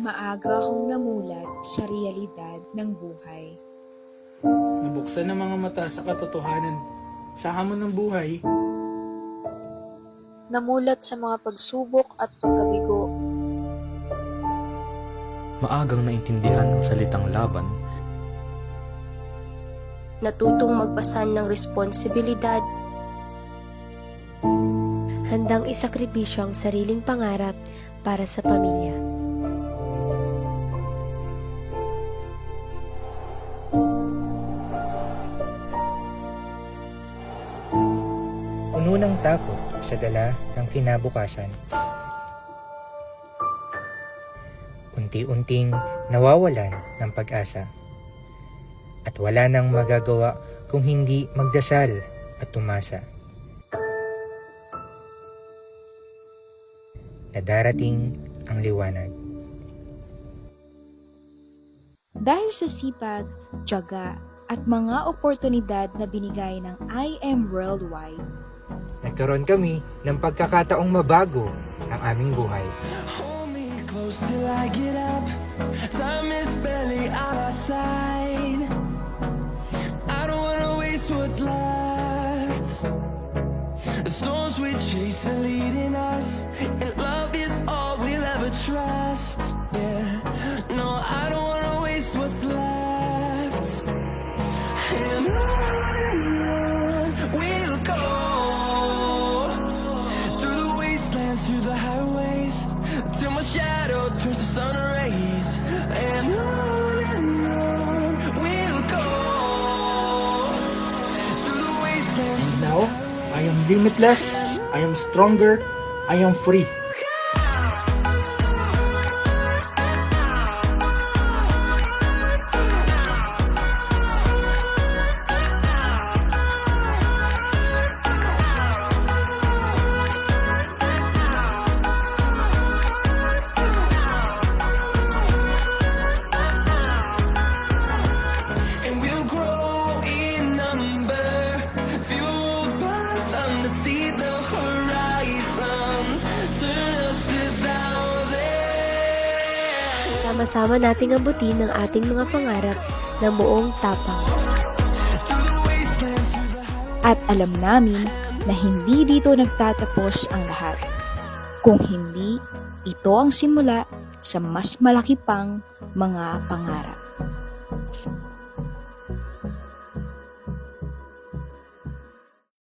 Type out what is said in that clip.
Maaga akong namulat sa realidad ng buhay. Nabuksan ang mga mata sa katotohanan sa hamon ng buhay. Namulat sa mga pagsubok at pagkabigo. Maagang naintindihan ang salitang laban. Natutong magpasan ng responsibilidad. Handang isakripisyo ang sariling pangarap para sa pamilya. Puno ng takot sa dala ng kinabukasan. Unti-unting nawawalan ng pag-asa. At wala nang magagawa kung hindi magdasal at tumasa. Na darating ang liwanag. Dahil sa sipag, tiyaga, at mga oportunidad na binigay ng IM Worldwide, Nagkaroon kami ng pagkakataong mabago ang aming buhay. Hold me close till I get up. Time is barely on our side. I don't wanna waste what's left. The storms we chase are leading us, and love is all we'll ever trust. Yeah, no, I don't wanna waste what's left. And on we'll go. Through the highways, till my shadow turns to sun rays, and on we'll go. Through the wastelands. Now, I am limitless, I am stronger, I am free. And we'll grow in number, fueled by them to see the horizon, turn us to thousands. Sama-sama nating abutin ang ating mga pangarap ng buong tapang. Through the wastelands, through the highways. at alam namin na hindi dito nagtatapos ang lahat. Kung hindi, ito ang simula sa mas malaki pang mga pangarap.